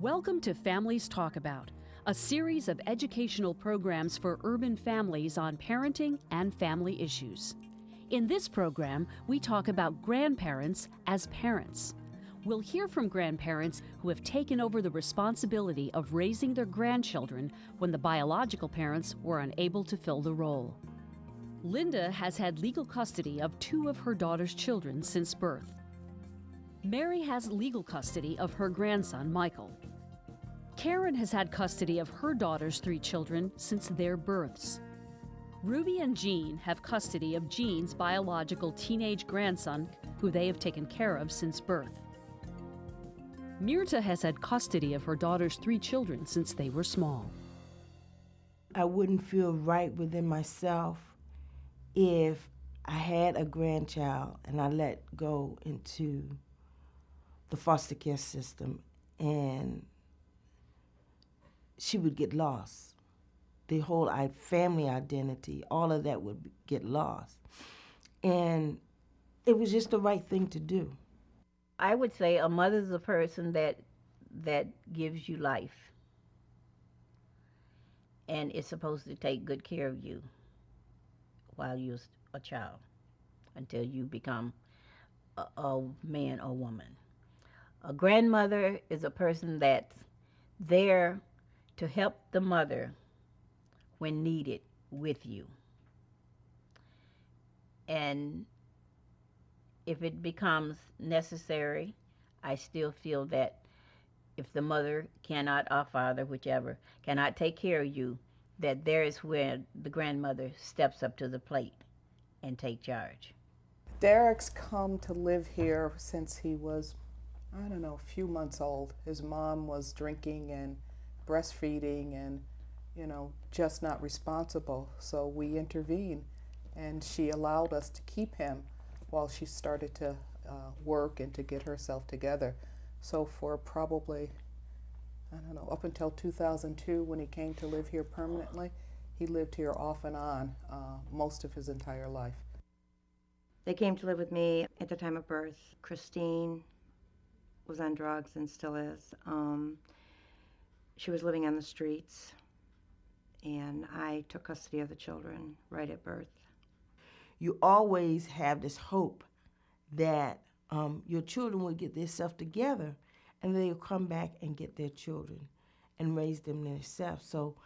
Welcome to Families Talk About, a series of educational programs for urban families on parenting and family issues. In this program, we talk about grandparents as parents. We'll hear from grandparents who have taken over the responsibility of raising their grandchildren when the biological parents were unable to fill the role. Linda has had legal custody of 2 of her daughter's children since birth. Mary has legal custody of her grandson, Michael. Karen has had custody of her daughter's 3 children since their births. Ruby and Jean have custody of Jean's biological teenage grandson, who they have taken care of since birth. Mirta has had custody of her daughter's 3 children since they were small. I wouldn't feel right within myself if I had a grandchild and I let go into the foster care system and she would get lost. The whole family identity, all of that would get lost. And it was just the right thing to do. I would say a mother's a person that gives you life and is supposed to take good care of you while you're a child until you become a man or woman. A grandmother is a person that's there to help the mother when needed with you. And if it becomes necessary, I still feel that if the mother cannot, or father, whichever, cannot take care of you, that there is where the grandmother steps up to the plate and take charge. Derek's come to live here since he was, a few months old. His mom was drinking and breastfeeding and, just not responsible. So we intervened and she allowed us to keep him while she started to work and to get herself together. So for probably, up until 2002 when he came to live here permanently, he lived here off and on most of his entire life. They came to live with me at the time of birth. Christine was on drugs and still is. She was living on the streets, and I took custody of the children right at birth. You always have this hope that your children will get themselves together and they'll come back and get their children and raise them themselves. So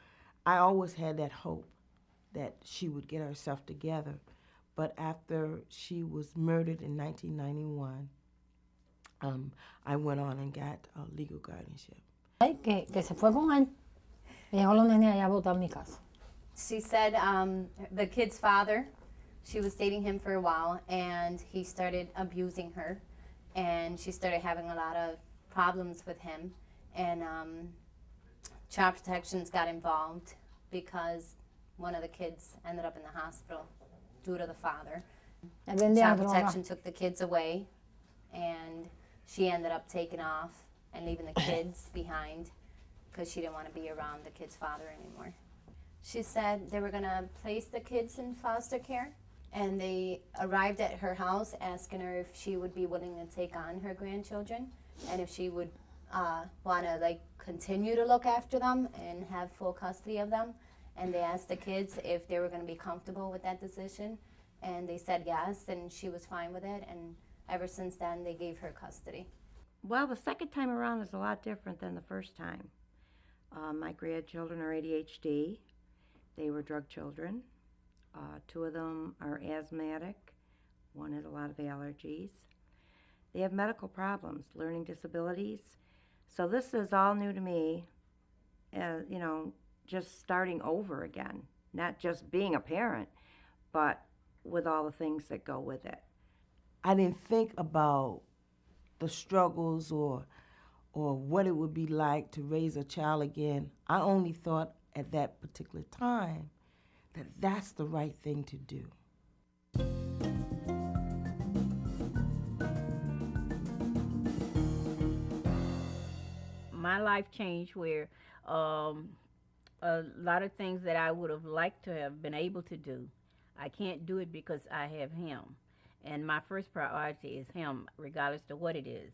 I always had that hope that she would get herself together. But after she was murdered in 1991, I went on and got legal guardianship. Que se fue con él. Y dejó los nenes allá botados en mi casa. She said the kid's father, she was dating him for a while, and he started abusing her, and she started having a lot of problems with him, and Child Protections got involved because one of the kids ended up in the hospital due to the father. Child Protection took the kids away, and she ended up taking off and leaving the kids behind because she didn't want to be around the kid's father anymore. She said they were going to place the kids in foster care, and they arrived at her house asking her if she would be willing to take on her grandchildren and if she would want to continue to look after them and have full custody of them. And they asked the kids if they were going to be comfortable with that decision, and they said yes, and she was fine with it, and ever since then they gave her custody. Well, the second time around is a lot different than the first time. My grandchildren are ADHD. They were drug children. 2 of them are asthmatic. 1 has a lot of allergies. They have medical problems, learning disabilities. So this is all new to me, just starting over again. Not just being a parent, but with all the things that go with it. I didn't think about the struggles or what it would be like to raise a child again. I only thought at that particular time that that's the right thing to do. My life changed where a lot of things that I would have liked to have been able to do, I can't do it because I have him. And my first priority is him, regardless of what it is.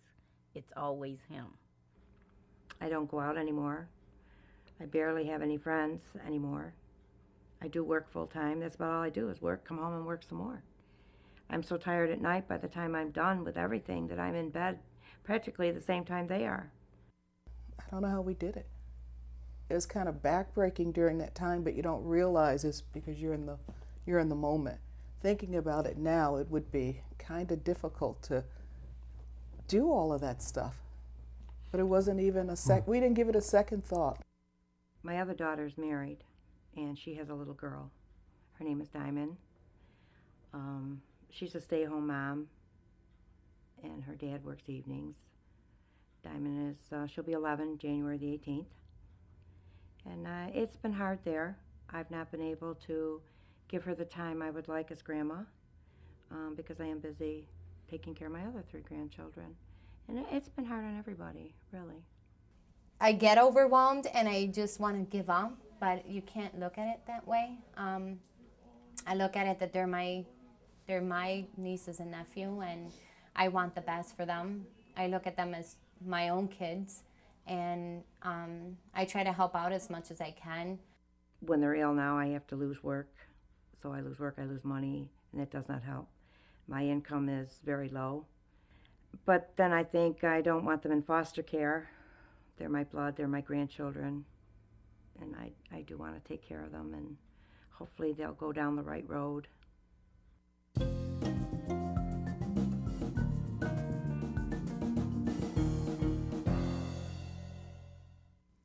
It's always him. I don't go out anymore. I barely have any friends anymore. I do work full time. That's about all I do is work, come home and work some more. I'm so tired at night by the time I'm done with everything that I'm in bed practically the same time they are. I don't know how we did it. It was kind of backbreaking during that time, but you don't realize it's because you're in the moment. Thinking about it now, it would be kind of difficult to do all of that stuff. But it wasn't even we didn't give it a second thought. My other daughter's married, and she has a little girl. Her name is Diamond. She's a stay-at-home mom, and her dad works evenings. Diamond is, she'll be 11, January the 18th. And it's been hard there. I've not been able to give her the time I would like as grandma because I am busy taking care of my other 3 grandchildren. And it's been hard on everybody, really. I get overwhelmed and I just want to give up, but you can't look at it that way. I look at it that they're my nieces and nephew, and I want the best for them. I look at them as my own kids, and I try to help out as much as I can. When they're ill now, I have to lose work. So I lose work, I lose money, and it does not help. My income is very low. But then I think I don't want them in foster care. They're my blood, they're my grandchildren, and I do want to take care of them, and hopefully they'll go down the right road.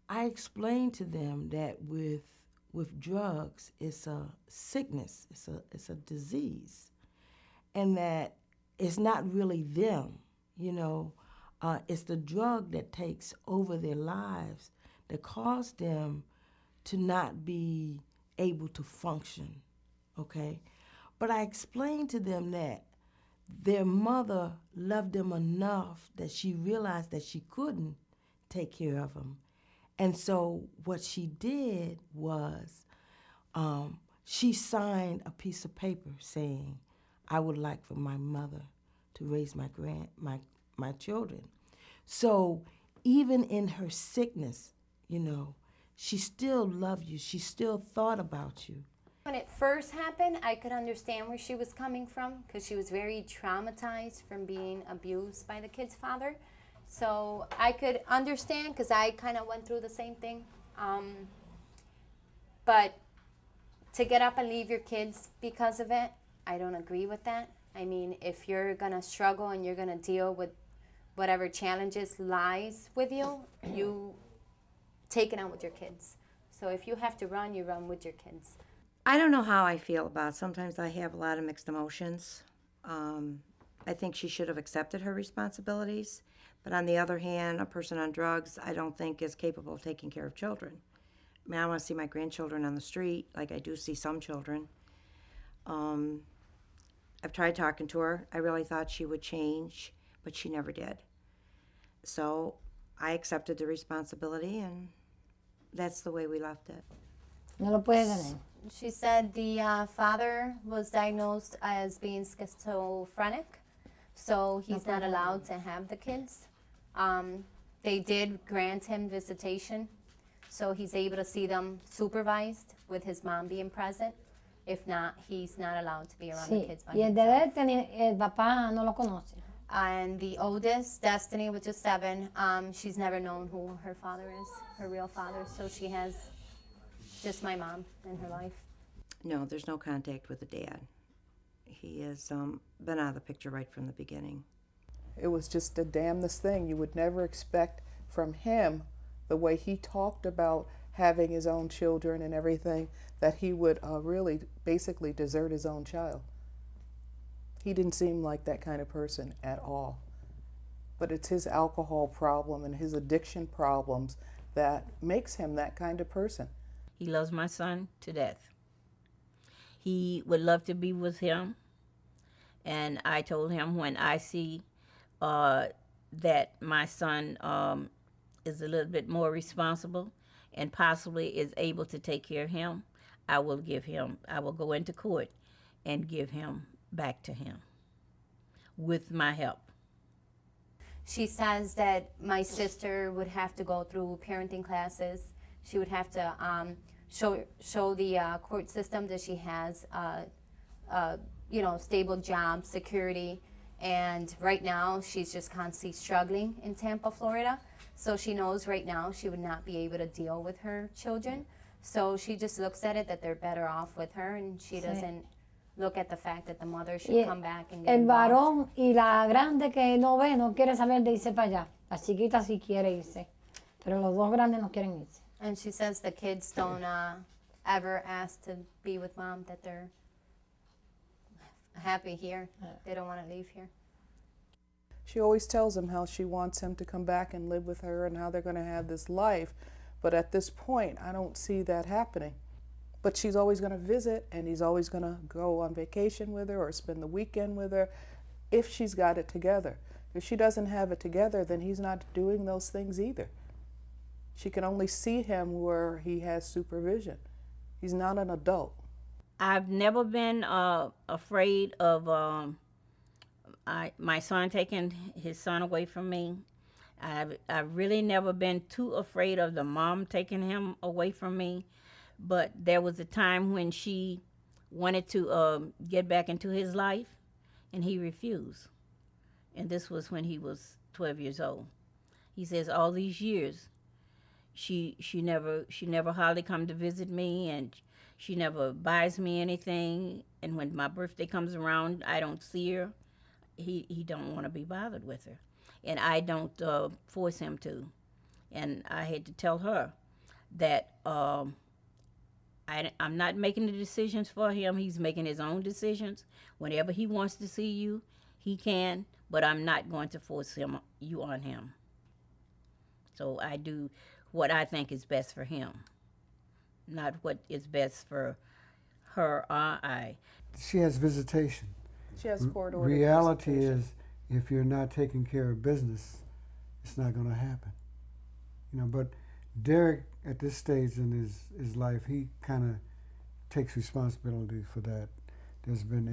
I explained to them that with drugs, it's a sickness, it's a disease, and that it's not really them, it's the drug that takes over their lives that cause them to not be able to function, okay? But I explained to them that their mother loved them enough that she realized that she couldn't take care of them. And so what she did was she signed a piece of paper saying, I would like for my mother to raise my children. So even in her sickness, she still loved you. She still thought about you. When it first happened, I could understand where she was coming from because she was very traumatized from being abused by the kid's father. So I could understand because I kind of went through the same thing. But to get up and leave your kids because of it, I don't agree with that. I mean, if you're going to struggle and you're going to deal with whatever challenges lies with you, you take it on with your kids. So if you have to run, you run with your kids. I don't know how I feel about it. Sometimes I have a lot of mixed emotions. I think she should have accepted her responsibilities. But on the other hand, a person on drugs, I don't think is capable of taking care of children. I mean, I want to see my grandchildren on the street, like I do see some children. I've tried talking to her. I really thought she would change, but she never did. So I accepted the responsibility, and that's the way we left it. No lo puede tener. She said the father was diagnosed as being schizophrenic, so he's not allowed to have the kids. They did grant him visitation, so he's able to see them supervised with his mom being present. If not, he's not allowed to be around the kids by Y el himself. de él, el papá no lo conoce. And the oldest, Destiny, which is 7, she's never known who her father is, her real father, so she has just my mom in her life. No, there's no contact with the dad. He has been out of the picture right from the beginning. It was just the damnedest thing. You would never expect from him, the way he talked about having his own children and everything, that he would really basically desert his own child. He didn't seem like that kind of person at all. But it's his alcohol problem and his addiction problems that makes him that kind of person. He loves my son to death. He would love to be with him. And I told him when I see that my son is a little bit more responsible and possibly is able to take care of him, I will go into court and give him back to him with my help. She says that my sister would have to go through parenting classes. She would have to show the court system that she has, stable job, security. And right now, she's just constantly struggling in Tampa, Florida. So she knows right now she would not be able to deal with her children. So she just looks at it that they're better off with her, and she doesn't look at the fact that the mother should come back and get El involved. varón y la grande que no ve, no quiere saber de irse para allá. La chiquita sí quiere irse, pero los dos grandes no quieren irse. And she says the kids don't ever ask to be with mom, that they're happy here. They don't want to leave here. She always tells him how she wants him to come back and live with her and how they're going to have this life. But at this point, I don't see that happening. But she's always going to visit, and he's always going to go on vacation with her or spend the weekend with her if she's got it together. If she doesn't have it together, then he's not doing those things either. She can only see him where he has supervision. He's not an adult. I've never been afraid of my son taking his son away from me. I've really never been too afraid of the mom taking him away from me. But there was a time when she wanted to get back into his life, and he refused. And this was when he was 12 years old. He says all these years, she never hardly come to visit me, and she never buys me anything. And when my birthday comes around, I don't see her. He don't want to be bothered with her, and I don't force him to. And I had to tell her that I'm not making the decisions for him. He's making his own decisions. Whenever he wants to see you, he can, but I'm not going to force you on him. So I do what I think is best for him, not what is best for her or I. She has visitation. She has court-ordered Reality visitation. is, if you're not taking care of business, it's not going to happen. But Derek, at this stage in his life, he kind of takes responsibility for that. There's been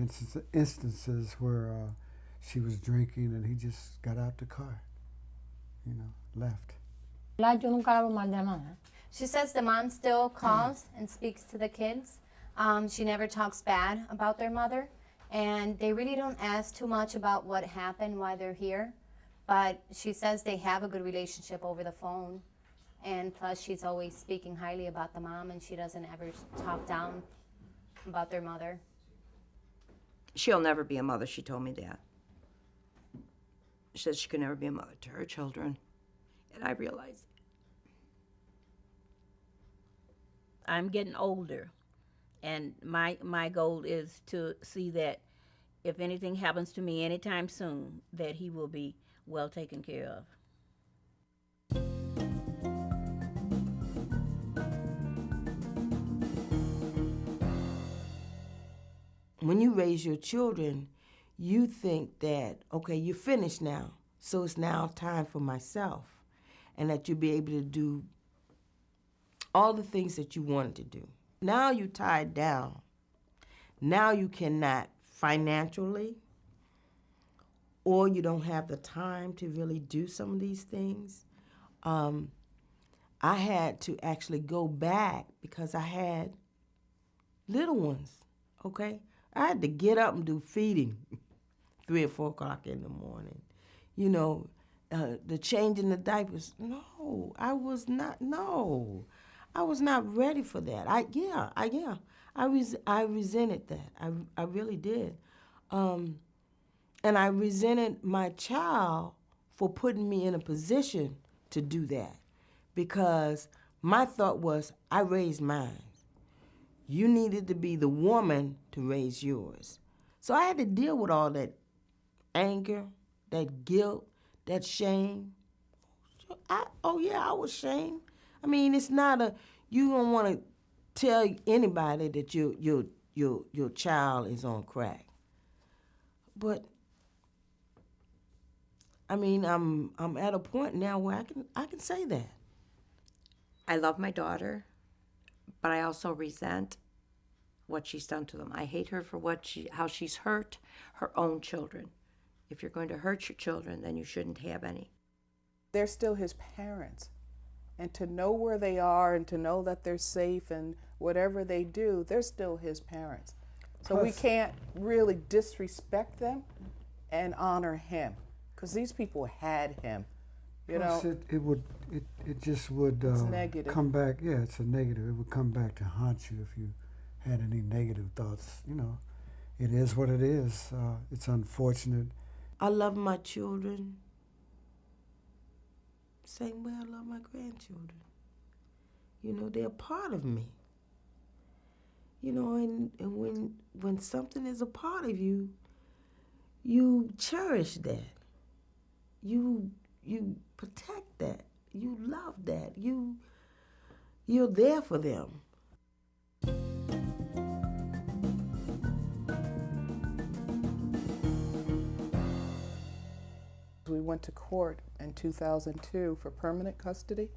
instances where she was drinking and he just got out the car, left. Yo nunca hablo mal de la mamá. She says the mom still calls and speaks to the kids. She never talks bad about their mother. And they really don't ask too much about what happened while they're here. But she says they have a good relationship over the phone. And plus, she's always speaking highly about the mom, and she doesn't ever talk down about their mother. She'll never be a mother, she told me that. She says she could never be a mother to her children. And I realized it. I'm getting older, and my goal is to see that if anything happens to me anytime soon, that he will be well taken care of. When you raise your children, you think that, okay, you're finished now, so it's now time for myself, and that you'll be able to do all the things that you wanted to do. Now you're tied down. Now you cannot financially, or you don't have the time to really do some of these things. I had to actually go back because I had little ones, okay? I had to get up and do feeding 3 or 4 o'clock in the morning. The changing the diapers. No, I was not ready for that. I resented that. I really did. And I resented my child for putting me in a position to do that, because my thought was, I raised mine. You needed to be the woman to raise yours. So I had to deal with all that anger, that guilt, that shame. I was shamed. I mean, it's not you don't want to tell anybody that your child is on crack. But I mean, I'm at a point now where I can say that. I love my daughter, but I also resent what she's done to them. I hate her for how she's hurt her own children. If you're going to hurt your children, then you shouldn't have any. They're still his parents. And to know where they are and to know that they're safe and whatever they do, they're still his parents. So we can't really disrespect them and honor him, because these people had him. You know, it just would negative. come back. Yeah, it's a negative. It would come back to haunt you if you had any negative thoughts. You know, it is what it is. It's unfortunate. I love my children same way I love my grandchildren. You know, they're part of me. You know, and when something is a part of you, you cherish that. You protect that. You love that. You're there for them. We went to court in 2002 for permanent custody,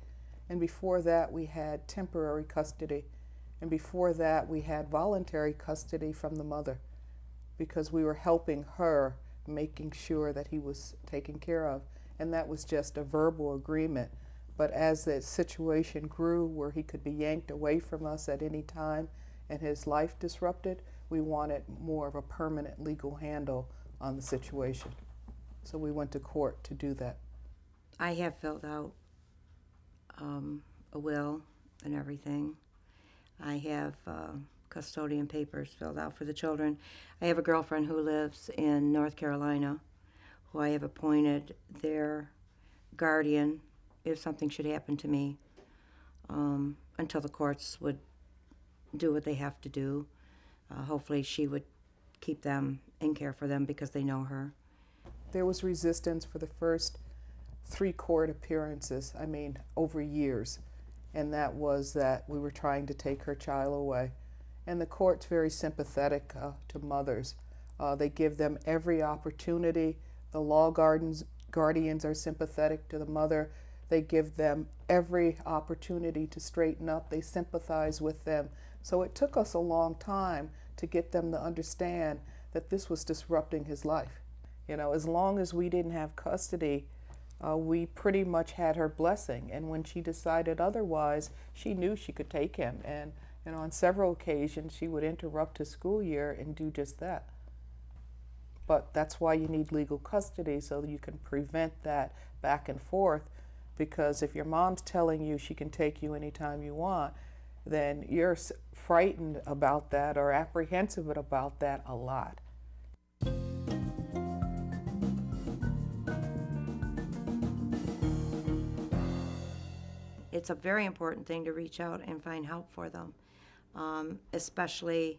and before that we had temporary custody, and before that we had voluntary custody from the mother, because we were helping her, making sure that he was taken care of, and that was just a verbal agreement. But as the situation grew where he could be yanked away from us at any time and his life disrupted, we wanted more of a permanent legal handle on the situation. So we went to court to do that. I have filled out a will and everything. I have custodian papers filled out for the children. I have a girlfriend who lives in North Carolina who I have appointed their guardian if something should happen to me, until the courts would do what they have to do. Hopefully she would keep them and care for them because they know her. There was resistance for the first 3 court appearances, over years, and that was that we were trying to take her child away. And the court's very sympathetic to mothers. They give them every opportunity. The law guardians are sympathetic to the mother. They give them every opportunity to straighten up. They sympathize with them. So it took us a long time to get them to understand that this was disrupting his life. You know, as long as we didn't have custody, we pretty much had her blessing. And when she decided otherwise, she knew she could take him. And on several occasions, she would interrupt his school year and do just that. But that's why you need legal custody, so that you can prevent that back and forth. Because if your mom's telling you she can take you anytime you want, then you're frightened about that or apprehensive about that a lot. It's a very important thing to reach out and find help for them, especially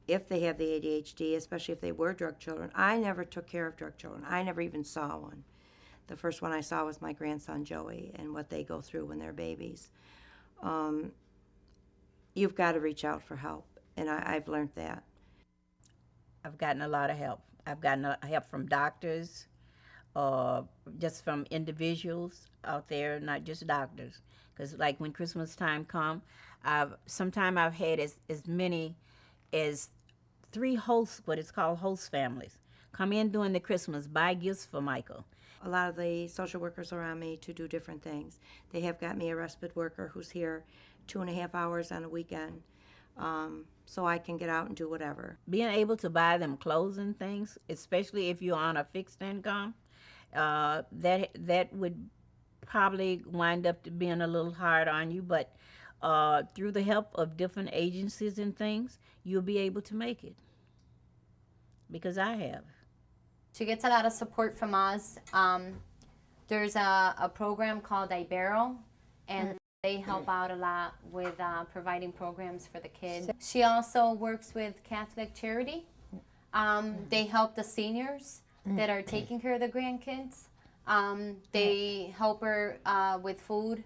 if they have the ADHD, especially if they were drug children. I never took care of drug children. I never even saw one. The first one I saw was my grandson, Joey, and what they go through when they're babies. You've got to reach out for help, and I've learned that. I've gotten a lot of help. I've gotten help from doctors, just from individuals out there, not just doctors. Because like when Christmas time come, sometimes I've had as many as 3 hosts, what it's called host families, come in during the Christmas, buy gifts for Michael. A lot of the social workers around me to do different things. They have got me a respite worker who's here 2.5 hours on a weekend, so I can get out and do whatever. Being able to buy them clothes and things, especially if you're on a fixed income, that would probably wind up to being a little hard on you, but through the help of different agencies and things, you'll be able to make it. Because I have. She gets a lot of support from us. There's a program called Ibero, and they help out a lot with providing programs for the kids. She also works with Catholic Charity. They help the seniors that are taking care of the grandkids. They help her with food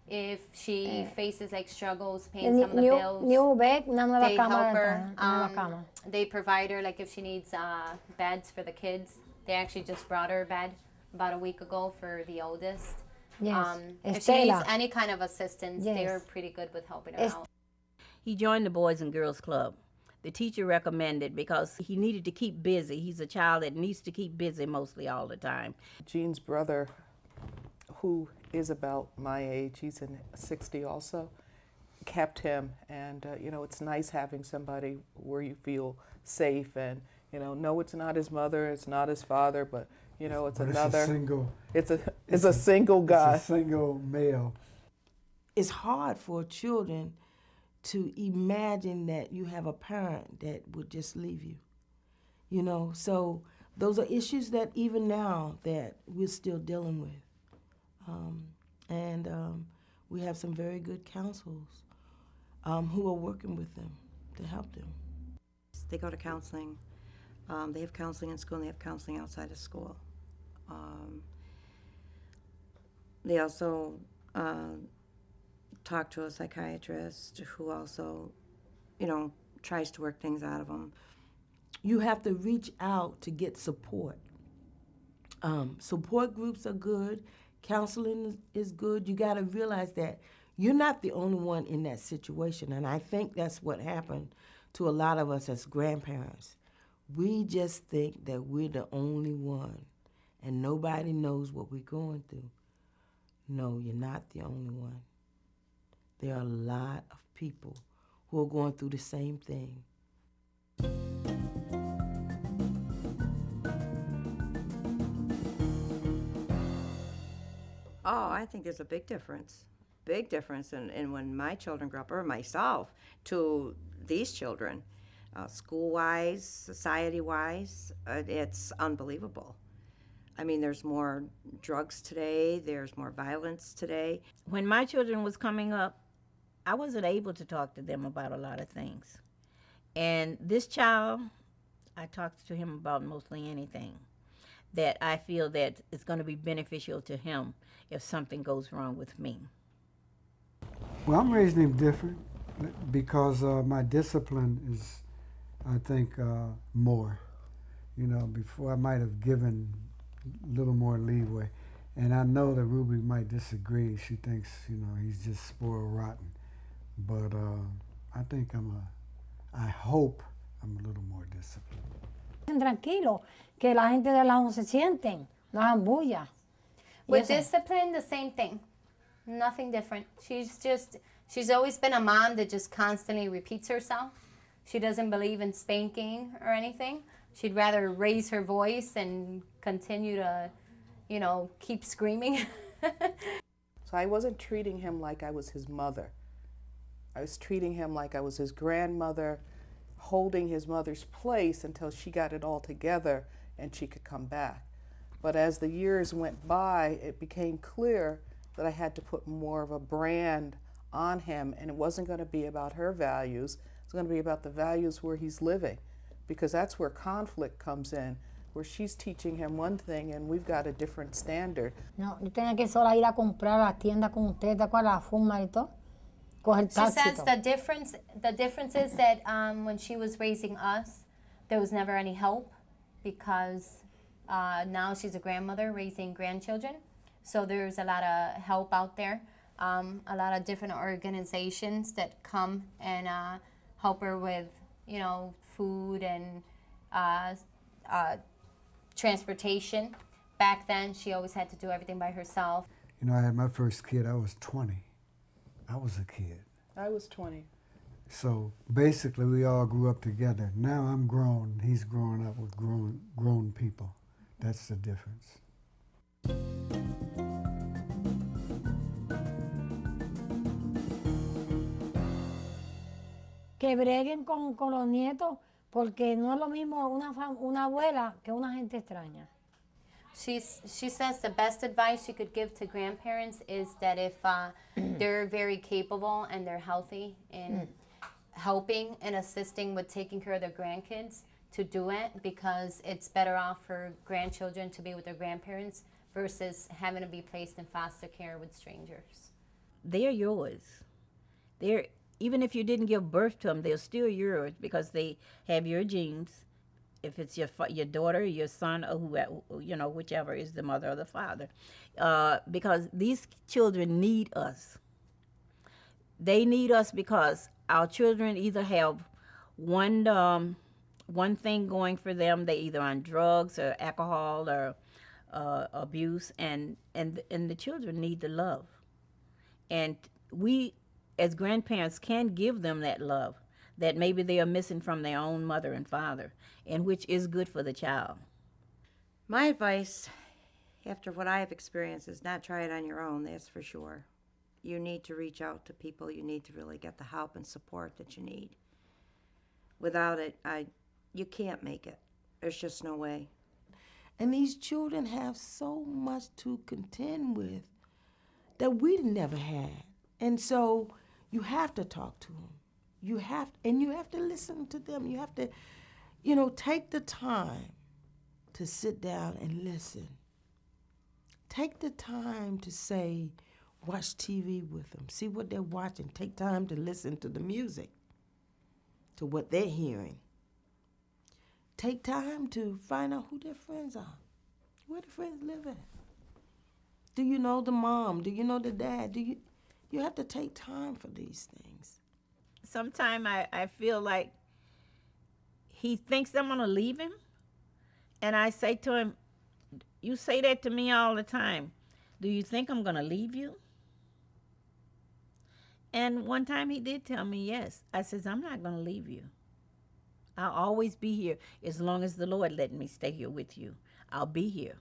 if she faces like struggles paying some of the bills. They help her. They provide her like if she needs beds for the kids. They actually just brought her a bed about a week ago for the oldest. Yes. If she needs any kind of assistance, they're pretty good with helping her out. He joined the Boys and Girls Club. The teacher recommended because he needed to keep busy. He's a child that needs to keep busy mostly all the time. Jean's brother, who is about my age, he's in 60 also, kept him. And, it's nice having somebody where you feel safe and, no, it's not his mother, it's not his father, but, it's But another. It's a single. It's a single guy. It's a single male. It's hard for children to imagine that you have a parent that would just leave you. So those are issues that even now that we're still dealing with. We have some very good counselors who are working with them to help them. They go to counseling. They have counseling in school and they have counseling outside of school. They also talk to a psychiatrist who also, tries to work things out of them. You have to reach out to get support. Support groups are good. Counseling is good. You got to realize that you're not the only one in that situation. And I think that's what happened to a lot of us as grandparents. We just think that we're the only one and nobody knows what we're going through. No, you're not the only one. There are a lot of people who are going through the same thing. Oh, I think there's a big difference in when my children grew up, or myself, to these children. School-wise, society-wise, it's unbelievable. I mean, there's more drugs today, there's more violence today. When my children was coming up, I wasn't able to talk to them about a lot of things. And this child, I talked to him about mostly anything that I feel that is going to be beneficial to him if something goes wrong with me. Well, I'm raising him different because my discipline is, I think, more. Before I might have given a little more leeway. And I know that Ruby might disagree. She thinks, he's just spoiled rotten. But I think I hope I'm a little more disciplined. Tranquilo, que la gente de lado no se sienten, no hagan bulla. With discipline, the same thing. Nothing different. She's always been a mom that just constantly repeats herself. She doesn't believe in spanking or anything. She'd rather raise her voice and continue to, keep screaming. So I wasn't treating him like I was his mother. I was treating him like I was his grandmother, holding his mother's place until she got it all together and she could come back. But as the years went by, it became clear that I had to put more of a brand on him, and it wasn't going to be about her values. It's going to be about the values where he's living, because that's where conflict comes in, where she's teaching him one thing and we've got a different standard. No, yo tenía que sola ir a comprar a la tienda con usted, ¿te acuerdas? La fuma y todo. Coger She taxi y says todo. the difference is that when she was raising us, there was never any help because now she's a grandmother raising grandchildren. So there's a lot of help out there, a lot of different organizations that come and help her with, food and transportation. Back then, she always had to do everything by herself. I had my first kid, I was 20. I was a kid. I was 20. So basically we all grew up together. Now I'm grown, he's growing up with grown people. That's the difference. Que breguen con los nietos, porque no es lo mismo una abuela que una gente extraña. She says the best advice she could give to grandparents is that if they're very capable and they're healthy in helping and assisting with taking care of their grandkids, to do it, because it's better off for grandchildren to be with their grandparents versus having to be placed in foster care with strangers. They're yours. Even if you didn't give birth to them, they're still yours because they have your genes. If it's your daughter, your son, or whoever, whichever is the mother or the father, because these children need us. They need us because our children either have one thing going for them. They either on drugs or alcohol or abuse, and the children need the love. And we, as grandparents, can give them that love that maybe they are missing from their own mother and father, and which is good for the child. My advice, after what I have experienced, is not try it on your own, that's for sure. You need to reach out to people. You need to really get the help and support that you need. Without it, you can't make it. There's just no way. And these children have so much to contend with that we never had. And so you have to talk to them. You have to listen to them. You have to, take the time to sit down and listen. Take the time to say, watch TV with them. See what they're watching. Take time to listen to the music, to what they're hearing. Take time to find out who their friends are, where the friends live at. Do you know the mom? Do you know the dad? You have to take time for these things. Sometimes I feel like he thinks I'm going to leave him. And I say to him, you say that to me all the time. Do you think I'm going to leave you? And one time he did tell me yes. I says, I'm not going to leave you. I'll always be here as long as the Lord let me stay here with you. I'll be here.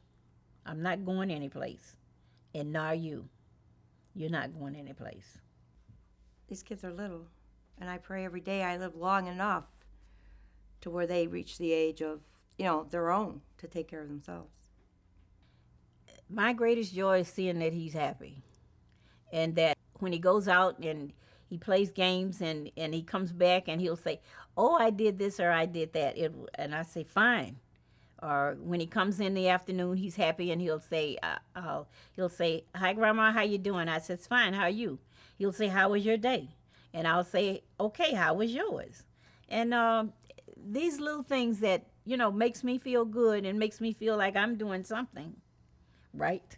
I'm not going anyplace. And nor you. You're not going anyplace. These kids are little, and I pray every day I live long enough to where they reach the age of, their own, to take care of themselves. My greatest joy is seeing that he's happy. And that when he goes out and he plays games and he comes back and he'll say, oh, I did this or I did that. And I say, fine. Or when he comes in the afternoon, he's happy and he'll say, hi, Grandma, how you doing? I says, fine, how are you? He'll say, how was your day? And I'll say, okay, how was yours? And these little things that, makes me feel good and makes me feel like I'm doing something right.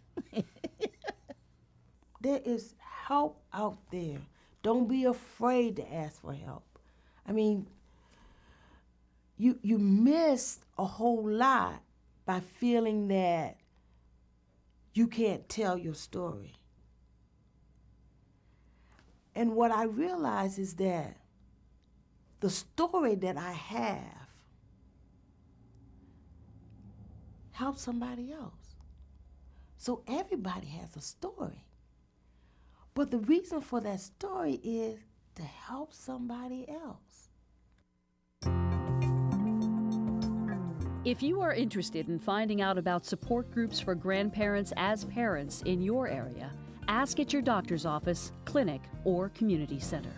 There is help out there. Don't be afraid to ask for help. I mean, you missed a whole lot by feeling that you can't tell your story. And what I realize is that the story that I have helps somebody else. So everybody has a story. But the reason for that story is to help somebody else. If you are interested in finding out about support groups for grandparents as parents in your area, ask at your doctor's office, clinic, or community center.